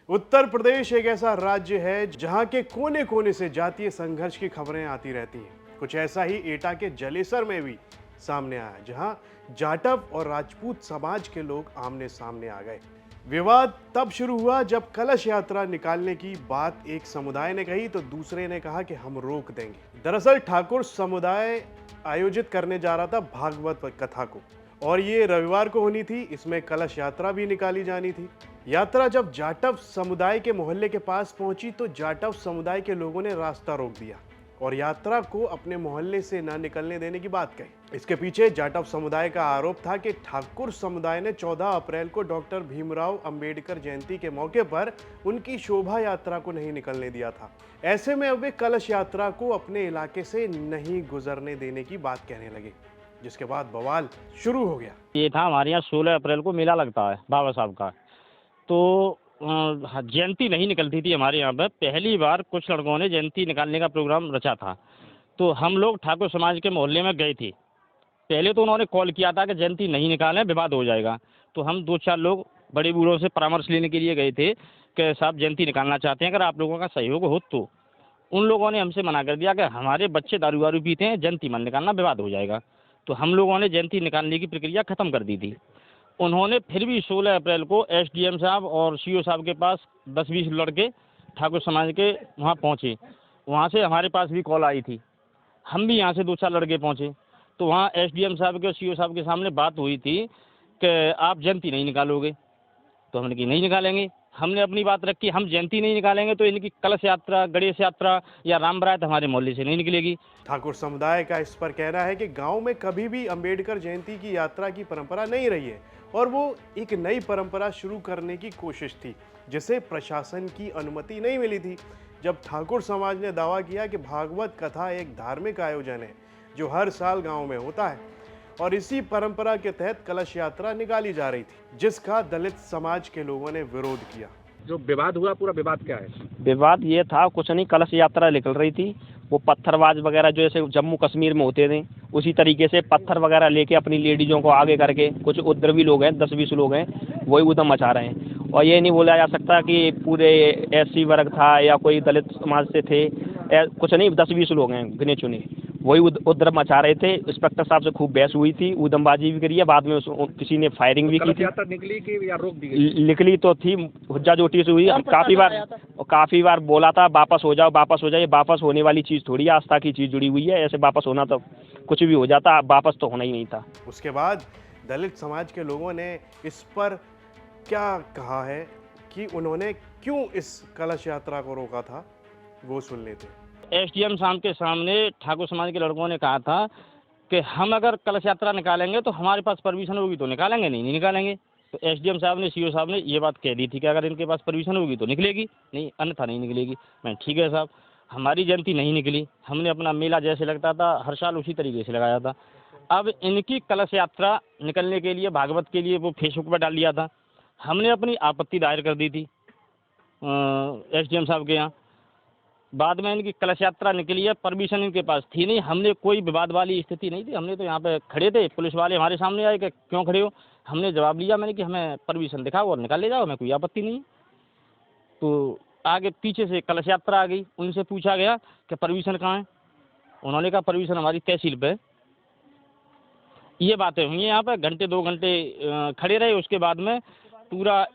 उत्तर प्रदेश एक ऐसा राज्य है जहां के कोने कोने से जातीय संघर्ष की खबरें आती रहती हैं। कुछ ऐसा ही एटा के जलेसर में भी सामने आया, जहां जाटव और राजपूत समाज के लोग आमने सामने आ गए। विवाद तब शुरू हुआ जब कलश यात्रा निकालने की बात एक समुदाय ने कही तो दूसरे ने कहा कि हम रोक देंगे। दरअसल ठाकुर समुदाय आयोजित करने जा रहा था भागवत कथा को, और ये रविवार को होनी थी। इसमें कलश यात्रा भी निकाली जानी थी। यात्रा जब जाटव समुदाय के मोहल्ले के पास पहुंची तो जाटव समुदाय के लोगों ने रास्ता रोक दिया और यात्रा को अपने मोहल्ले से न निकलने देने की बात कही। इसके पीछे जाटव समुदाय का आरोप था कि ठाकुर समुदाय ने 14 अप्रैल को डॉक्टर भीमराव अंबेडकर जयंती के मौके पर उनकी शोभा यात्रा को नहीं निकलने दिया था। ऐसे में अब वे कलश यात्रा को अपने इलाके से नहीं गुजरने देने की बात कहने लगे, जिसके बाद बवाल शुरू हो गया। ये था हमारे यहाँ 16 अप्रैल को मेला लगता है बाबा साहब का, तो जयंती नहीं निकलती थी हमारे यहाँ पर। पहली बार कुछ लड़कों ने जयंती निकालने का प्रोग्राम रचा था, तो हम लोग ठाकुर समाज के मोहल्ले में गए थे। पहले तो उन्होंने कॉल किया था कि जयंती नहीं निकालें, विवाद हो जाएगा। तो हम 2-4 लोग बड़े बूढ़ों से परामर्श लेने के लिए गए थे कि साहब जयंती निकालना चाहते हैं, अगर आप लोगों का सहयोग हो तो। उन लोगों ने हमसे मना कर दिया कि हमारे बच्चे दारू वारू पीते हैं, जयंती मत निकालना, विवाद हो जाएगा। तो हम लोगों ने जयंती निकालने की प्रक्रिया ख़त्म कर दी थी। उन्होंने फिर भी 16 अप्रैल को एसडीएम साहब और सीओ साहब के पास 10-20 लड़के ठाकुर समाज के वहाँ पहुँचे। वहाँ से हमारे पास भी कॉल आई थी, हम भी यहाँ से 2-4 लड़के पहुँचे। तो वहाँ एसडीएम साहब के और सीओ साहब के सामने बात हुई थी कि आप जयंती नहीं निकालोगे। तो हमने कि नहीं निकालेंगे। हमने अपनी बात रखी, हम जयंती नहीं निकालेंगे तो इनकी कलश यात्रा, गणेश यात्रा या राम बारात हमारे मोहल्ले से नहीं निकलेगी। ठाकुर समुदाय का इस पर कहना है कि गांव में कभी भी अंबेडकर जयंती की यात्रा की परंपरा नहीं रही है और वो एक नई परंपरा शुरू करने की कोशिश थी, जिसे प्रशासन की अनुमति नहीं मिली थी। जब ठाकुर समाज ने दावा किया कि भागवत कथा एक धार्मिक आयोजन है जो हर साल गाँव में होता है और इसी परंपरा के तहत कलश यात्रा निकाली जा रही थी, जिसका दलित समाज के लोगों ने विरोध किया। जो विवाद हुआ, पूरा विवाद क्या है? विवाद ये था, कुछ नहीं, कलश यात्रा निकल रही थी। वो पत्थरबाज वगैरह जो जैसे जम्मू कश्मीर में होते थे, उसी तरीके से पत्थर वगैरह लेके अपनी लेडीजों को आगे करके, कुछ उपद्रवी लोग हैं, 10-20 लोग हैं, वही उधम मचा रहे हैं। और ये नहीं बोला जा सकता कि पूरे एससी वर्ग था या कोई दलित समाज से थे, कुछ नहीं, 10-20 लोग हैं गिने चुने, वही उपद्रव मचा रहे थे। इंस्पेक्टर साहब से खूब बहस हुई थी, उधमबाजी भी करी है, बाद में किसी ने फायरिंग भी की थी। निकली कि या रोक दी गई? निकली तो थी, हुज्जा जोटी से हुई। हम काफ़ी बार बोला था वापस हो जाओ, वापस हो जाए। वापस होने वाली चीज़ थोड़ी है, आस्था की चीज़ जुड़ी हुई है। ऐसे वापस होना तो कुछ भी हो जाता, वापस तो होना ही नहीं था। उसके बाद दलित समाज के लोगों ने इस पर क्या कहा है कि उन्होंने क्यों इस कलश यात्रा को रोका था, वो सुन लेते हैं। एसडीएम साहब के सामने ठाकुर समाज के लड़कों ने कहा था कि हम अगर कलश यात्रा निकालेंगे तो हमारे पास परमिशन होगी तो निकालेंगे, नहीं निकालेंगे। तो एसडीएम साहब ने, सीओ साहब ने ये बात कह दी थी कि अगर इनके पास परमिशन होगी तो निकलेगी, नहीं अन्यथा नहीं निकलेगी। मैं ठीक है साहब। हमारी जयंती नहीं निकली, हमने अपना मेला जैसे लगता था हर साल उसी तरीके से लगाया था। अब इनकी कलश यात्रा निकलने के लिए, भागवत के लिए, वो फेसबुक पर डाल दिया था। हमने अपनी आपत्ति दायर कर दी थी एसडीएम साहब के यहाँ। बाद में इनकी कलश यात्रा निकली है, परमिशन इनके पास थी नहीं। हमने कोई विवाद वाली स्थिति नहीं थी, हमने तो यहाँ पे खड़े थे, पुलिस वाले हमारे सामने आए कि क्यों खड़े हो। हमने जवाब लिया, मैंने कि हमें परमिशन दिखाओ और निकाल ले जाओ, हमें कोई आपत्ति नहीं। तो आगे पीछे से कलश यात्रा आ गई, उनसे पूछा गया कि परमिशन कहाँ है। उन्होंने कहा परमिशन हमारी तहसील पे। ये बातें हुई यहाँ पर, घंटे 2 घंटे खड़े रहे। उसके बाद में पूरा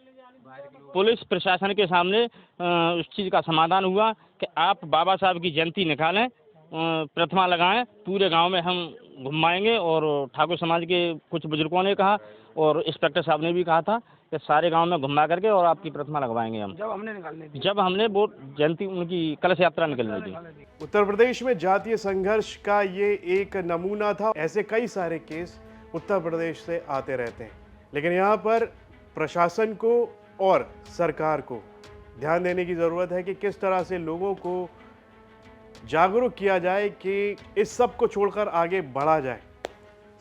पुलिस प्रशासन के सामने उस चीज़ का समाधान हुआ कि आप बाबा साहब की जयंती निकालें, प्रतिमा लगाएं, पूरे गांव में हम घुमाएंगे। और ठाकुर समाज के कुछ बुजुर्गों ने कहा और इंस्पेक्टर साहब ने भी कहा था कि सारे गांव में घुमा करके और आपकी प्रतिमा लगवाएंगे हम। जब हमने वो जयंती, उनकी कलश यात्रा निकलने दी। उत्तर प्रदेश में जातीय संघर्ष का ये एक नमूना था। ऐसे कई सारे केस उत्तर प्रदेश से आते रहते हैं, लेकिन यहाँ पर प्रशासन को और सरकार को ध्यान देने की ज़रूरत है कि किस तरह से लोगों को जागरूक किया जाए कि इस सब को छोड़कर आगे बढ़ा जाए।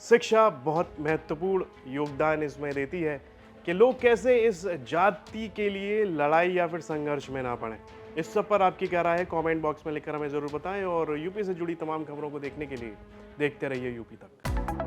शिक्षा बहुत महत्वपूर्ण योगदान इसमें देती है कि लोग कैसे इस जाति के लिए लड़ाई या फिर संघर्ष में ना पड़ें। इस सब पर आपकी क्या राय है, कमेंट बॉक्स में लिखकर हमें ज़रूर बताएं। और यूपी से जुड़ी तमाम खबरों को देखने के लिए देखते रहिए यूपी तक।